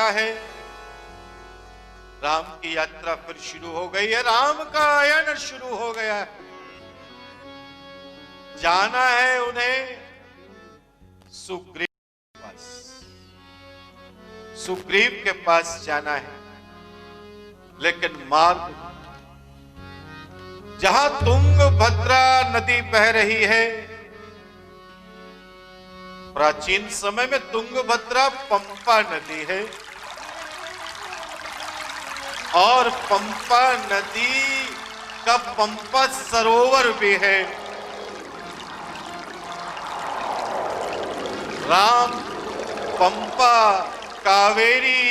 चुका है। राम की यात्रा फिर शुरू हो गई है, राम का आयन शुरू हो गया है। जाना है उन्हें सुग्रीव के पास, सुग्रीव के पास जाना है। लेकिन मार्ग जहां तुंगभद्रा नदी बह रही है, प्राचीन समय में तुंगभद्रा पंपा नदी है और पंपा नदी का पंपा सरोवर भी है। राम पंपा कावेरी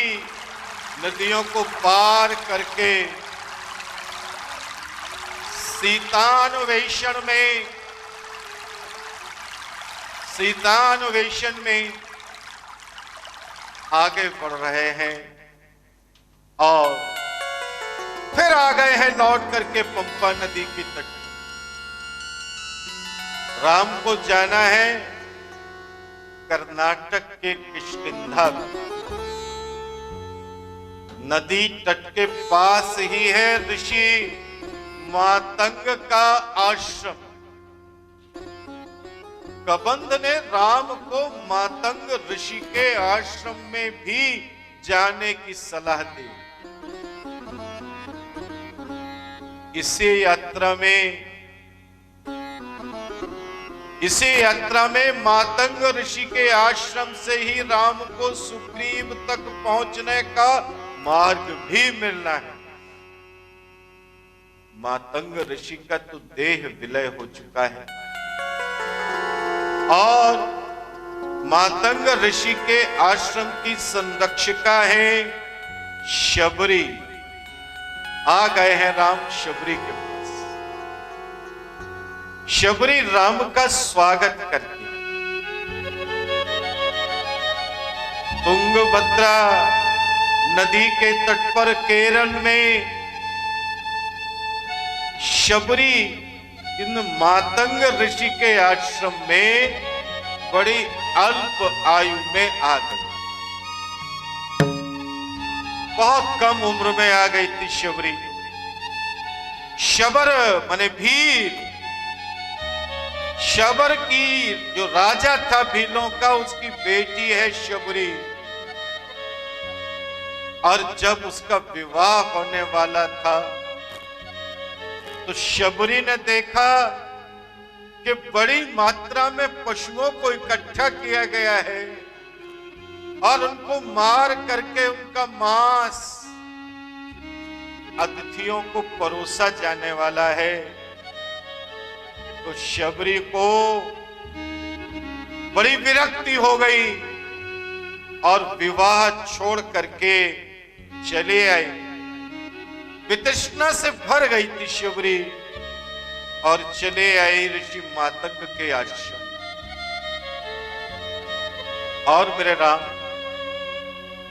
नदियों को पार करके सीतान्वेषण में आगे बढ़ रहे हैं और फिर आ गए हैं लौट करके पंपा नदी की तट। राम को जाना है कर्नाटक के किष्किंधा में। नदी तट के पास ही है ऋषि मातंग का आश्रम। कबंध ने राम को मातंग ऋषि के आश्रम में भी जाने की सलाह दी। इसी यात्रा में मातंग ऋषि के आश्रम से ही राम को सुग्रीव तक पहुंचने का मार्ग भी मिलना है। मातंग ऋषि का तो देह विलय हो चुका है और मातंग ऋषि के आश्रम की संरक्षिका है शबरी। आ गए हैं राम शबरी के पास। शबरी राम का स्वागत करती है। तुंगभद्रा नदी के तट पर केरल में शबरी इन मातंग ऋषि के आश्रम में बड़ी अल्प आयु में आ गई। बहुत कम उम्र में आ गई थी शबरी। शबर माने भील, शबर की जो राजा था भीलों का, उसकी बेटी है शबरी। और जब उसका विवाह होने वाला था तो शबरी ने देखा कि बड़ी मात्रा में पशुओं को इकट्ठा किया गया है और उनको मार करके उनका मांस अतिथियों को परोसा जाने वाला है। तो शबरी को बड़ी विरक्ति हो गई और विवाह छोड़ करके चले आई। वितृष्णा से भर गई थी शबरी और चले आई ऋषि मातंग के आश्रम। और मेरे राम,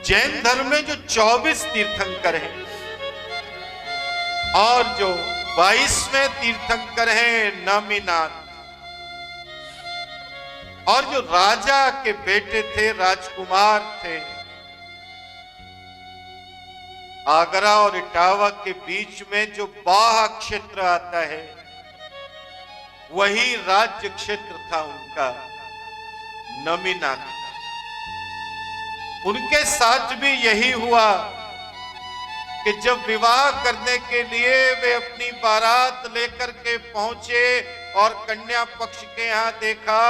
जैन धर्म में जो 24 तीर्थंकर हैं और जो 22वें तीर्थंकर हैं नमीनाथ, और जो राजा के बेटे थे, राजकुमार थे, आगरा और इटावा के बीच में जो बाह क्षेत्र आता है वही राज्य क्षेत्र था उनका, नमीनाथ। उनके साथ भी यही हुआ कि जब विवाह करने के लिए वे अपनी बारात लेकर के पहुंचे और कन्या पक्ष के यहां देखा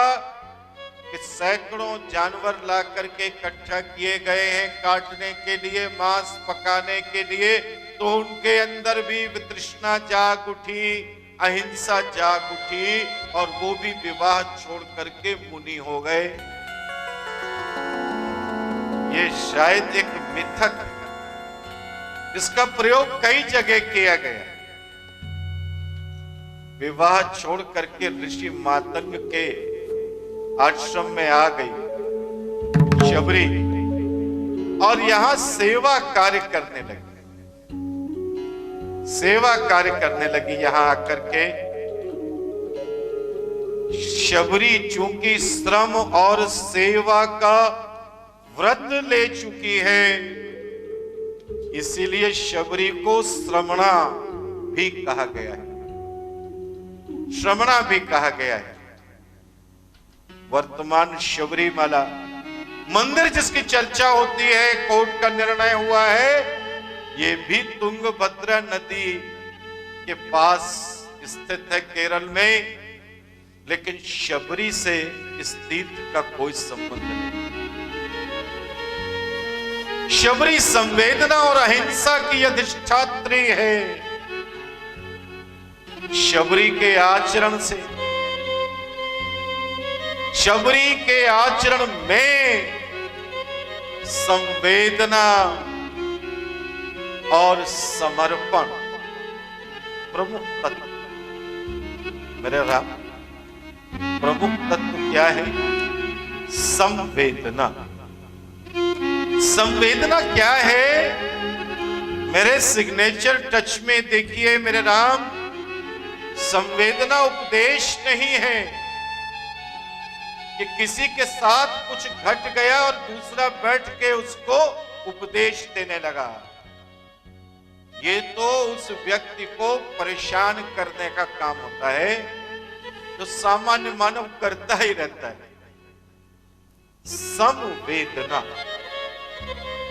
कि सैकड़ों जानवर ला करके इकट्ठा किए गए हैं काटने के लिए, मांस पकाने के लिए, तो उनके अंदर भी वितृष्णा जाग उठी, अहिंसा जाग उठी और वो भी विवाह छोड़ करके मुनि हो गए। ये शायद एक मिथक, इसका प्रयोग कई जगह किया गया। विवाह छोड़ करके ऋषि मातंग के आश्रम में आ गई शबरी और यहां सेवा कार्य करने लगी। सेवा कार्य करने लगी यहां आकर के। शबरी चूंकि श्रम और सेवा का व्रत ले चुकी है, इसीलिए शबरी को श्रमणा भी कहा गया है, श्रमणा भी कहा गया है। वर्तमान शबरीमाला मंदिर जिसकी चर्चा होती है, कोर्ट का निर्णय हुआ है, ये भी तुंगभद्रा नदी के पास स्थित है केरल में, लेकिन शबरी से इस तीर्थ का कोई संबंध नहीं। शबरी संवेदना और अहिंसा की अधिष्ठात्री है। शबरी के आचरण से, शबरी के आचरण में संवेदना और समर्पण प्रमुख तत्व। मेरे राम, प्रमुख तत्व क्या है? संवेदना। संवेदना क्या है? मेरे सिग्नेचर टच में देखिए मेरे राम, संवेदना उपदेश नहीं है कि किसी के साथ कुछ घट गया और दूसरा बैठ के उसको उपदेश देने लगा। ये तो उस व्यक्ति को परेशान करने का काम होता है जो सामान्य मानव करता ही रहता है। संवेदना,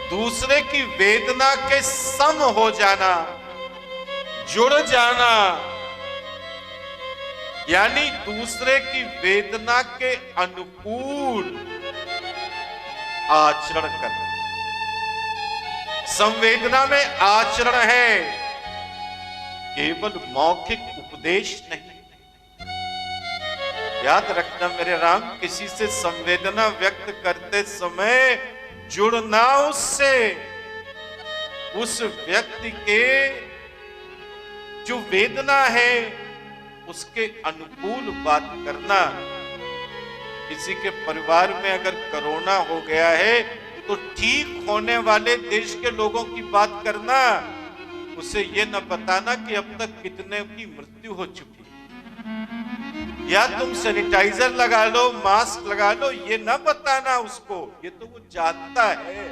दूसरे की वेदना के सम हो जाना, जुड़ जाना, यानी दूसरे की वेदना के अनुकूल आचरण करना। संवेदना में आचरण है, केवल मौखिक उपदेश नहीं। याद रखना मेरे राम, किसी से संवेदना व्यक्त करते समय जुड़ना उससे, उस व्यक्ति के जो वेदना है उसके अनुकूल बात करना। किसी के परिवार में अगर कोरोना हो गया है तो ठीक होने वाले देश के लोगों की बात करना, उसे ये न बताना कि अब तक कितने की मृत्यु हो चुकी है, या तुम सैनिटाइजर लगा लो, मास्क लगा लो, ये न बताना उसको, ये तो वो जानता है।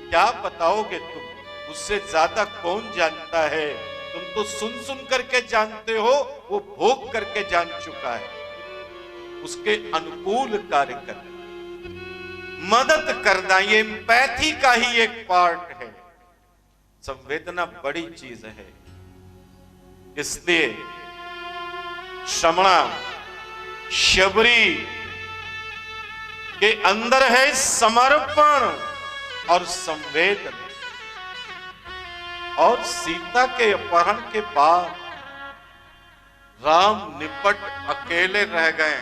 क्या बताओगे तुम? उससे ज्यादा कौन जानता है? तुम तो सुन सुन करके जानते हो, वो भोग करके जान चुका है। उसके अनुकूल कार्य करना, मदद करना, ये एम्पैथी का ही एक पार्ट है। संवेदना बड़ी चीज है। इसलिए श्रमणा, शबरी के अंदर है समर्पण और संवेदना। और सीता के अपहरण के बाद राम निपट अकेले रह गए।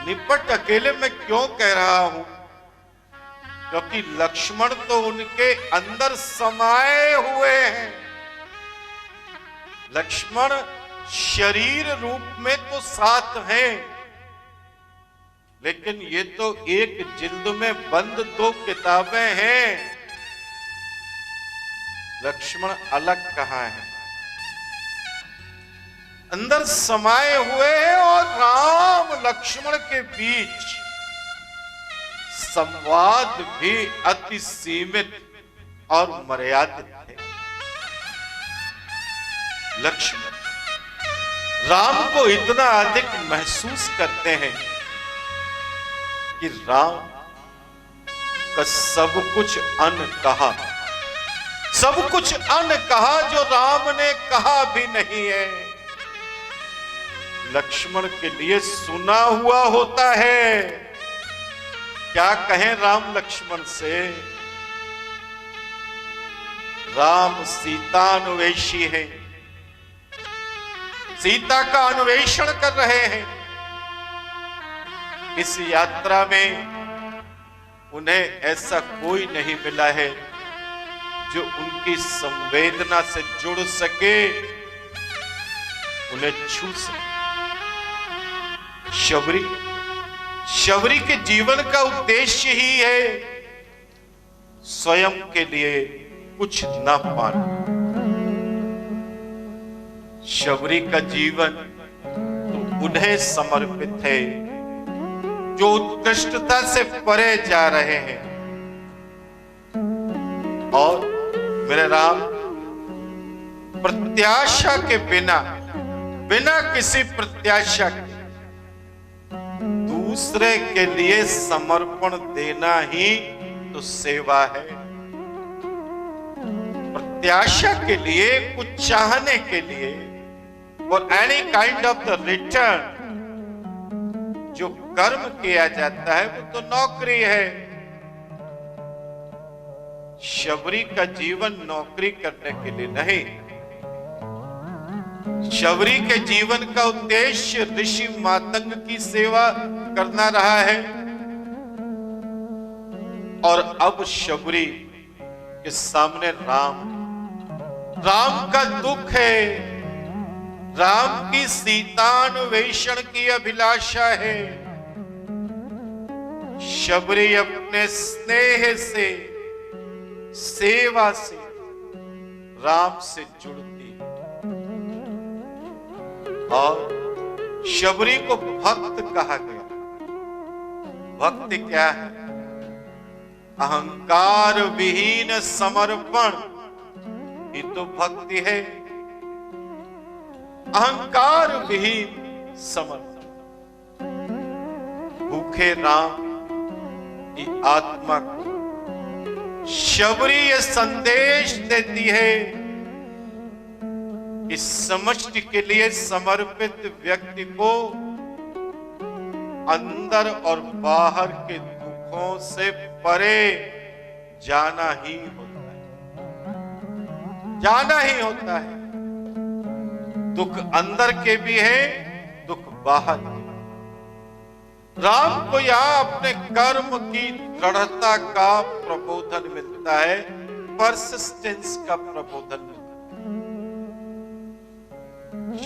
निपट अकेले मैं क्यों कह रहा हूं? क्योंकि लक्ष्मण तो उनके अंदर समाये हुए हैं। लक्ष्मण शरीर रूप में तो साथ हैं, लेकिन ये तो एक जिल्द में बंद दो किताबें हैं। लक्ष्मण अलग कहां है? अंदर समाये हुए हैं। और राम लक्ष्मण के बीच संवाद भी अति सीमित और मर्यादित थे। लक्ष्मण राम को इतना अधिक महसूस करते हैं कि राम का सब कुछ अनकहा, सब कुछ अनकहा जो राम ने कहा भी नहीं है, लक्ष्मण के लिए सुना हुआ होता है। क्या कहें राम लक्ष्मण से? राम सीतान्वेषी है, सीता का अन्वेषण कर रहे हैं। इस यात्रा में उन्हें ऐसा कोई नहीं मिला है जो उनकी संवेदना से जुड़ सके, उन्हें छू सके। शबरी के जीवन का उद्देश्य ही है स्वयं के लिए कुछ न पाना। शबरी का जीवन तो उन्हें समर्पित है जो उत्कृष्टता से परे जा रहे हैं। और मेरे राम, प्रत्याशा के बिना, बिना किसी प्रत्याशा के दूसरे के लिए समर्पण देना ही तो सेवा है। प्रत्याशा के लिए, कुछ चाहने के लिए, और any kind of the return जो कर्म किया जाता है वो तो नौकरी है। शबरी का जीवन नौकरी करने के लिए नहीं, शबरी के जीवन का उद्देश्य ऋषि मातंग की सेवा करना रहा है। और अब शबरी के सामने राम का दुख है, राम की सीतान्वेषण की अभिलाषा है। शबरी अपने स्नेह से, सेवा से राम से जुड़ती है। और शबरी को भक्त कहा गया। भक्ति क्या है? अहंकार विहीन समर्पण ही तो भक्ति है। अहंकार विहीन समर्पण। भूखे राम की आत्मा को शबरी यह संदेश देती है कि समष्टि के लिए समर्पित व्यक्ति को अंदर और बाहर के दुखों से परे जाना ही होता है, जाना ही होता है। दुख अंदर के भी है, दुख बाहर के। राम को यहां अपने कर्म की दृढ़ता का प्रबोधन मिलता है, परसिस्टेंस का प्रबोधन मिलता है।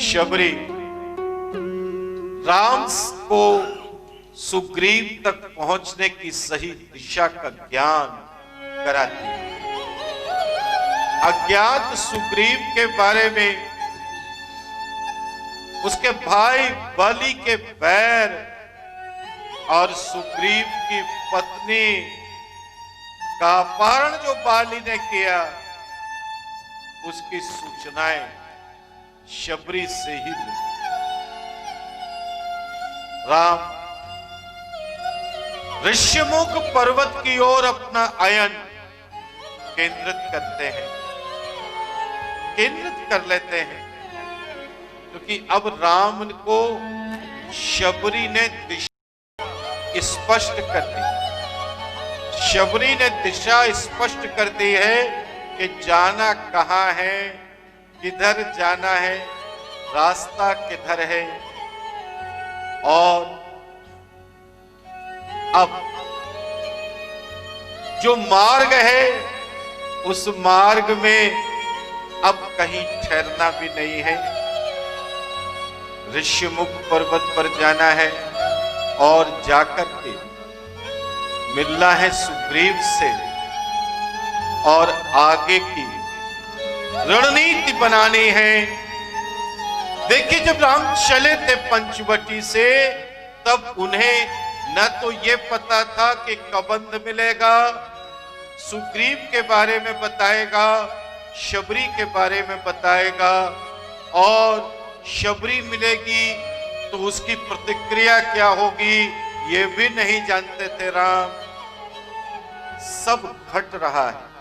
शबरी राम को सुग्रीव तक पहुंचने की सही दिशा का ज्ञान कराती है। अज्ञात सुग्रीव के बारे में, उसके भाई बलि के बैर और सुग्रीव की पत्नी का अपहरण जो बाली ने किया, उसकी सूचनाएं शबरी से ही मिली। राम ऋष्यमुख पर्वत की ओर अपना अयन केंद्रित करते हैं, केंद्रित कर लेते हैं, क्योंकि अब राम को शबरी ने दिशा स्पष्ट कर दी। शबरी ने दिशा स्पष्ट कर दी है कि जाना कहां है, किधर जाना है, रास्ता किधर है। और अब जो मार्ग है, उस मार्ग में अब कहीं ठहरना भी नहीं है। ऋष्यमुख पर्वत पर जाना है और जाकर के मिलना है सुग्रीव से और आगे की रणनीति बनानी है। देखिए, जब राम चले थे पंचवटी से, तब उन्हें न तो ये पता था कि कबंध मिलेगा, सुग्रीव के बारे में बताएगा, शबरी के बारे में बताएगा, और शबरी मिलेगी तो उसकी प्रतिक्रिया क्या होगी, ये भी नहीं जानते थे राम। सब घट रहा है।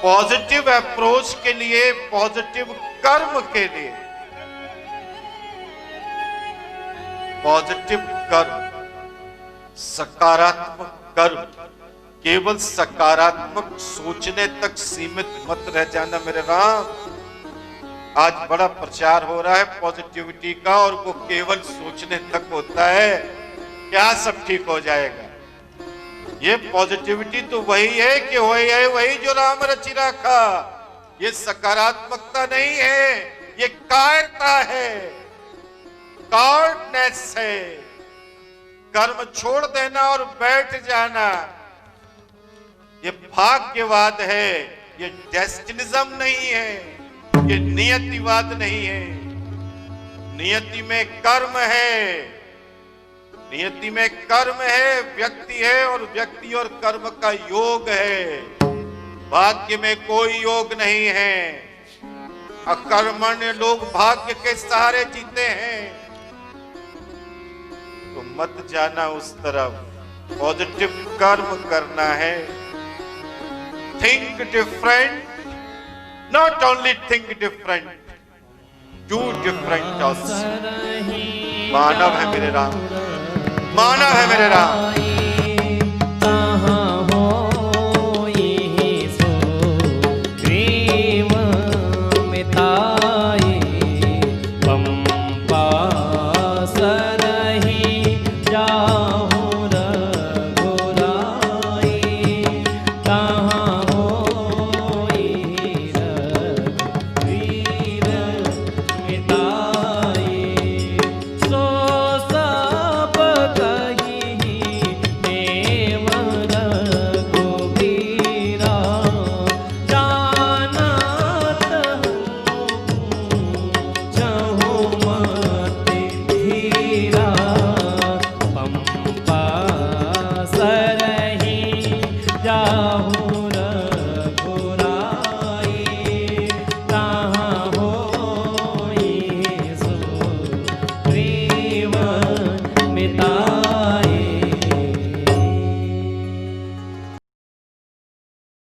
पॉजिटिव अप्रोच के लिए, पॉजिटिव कर्म के लिए, पॉजिटिव कर्म, सकारात्मक कर्म, केवल सकारात्मक सोचने तक सीमित मत रह जाना मेरे राम। आज बड़ा प्रचार हो रहा है पॉजिटिविटी का, और वो केवल सोचने तक होता है क्या सब ठीक हो जाएगा। ये पॉजिटिविटी तो वही है कि वही जो राम रचि रखा। ये सकारात्मकता नहीं है, ये कायरता है, कॉर्डनेस है। कर्म छोड़ देना और बैठ जाना, ये भाग्यवाद है, ये डेस्टिनिज्म नहीं है, ये नियतिवाद नहीं है। नियति में कर्म है, नियति में कर्म है, व्यक्ति है, और व्यक्ति और कर्म का योग है। भाग्य में कोई योग नहीं है। अकर्मण्य लोग भाग्य के सहारे जीते हैं। तो मत जाना उस तरफ, पॉजिटिव कर्म करना है। Think different, not only think different, do different also. मानव है मेरे राम, मानव है मेरे राम।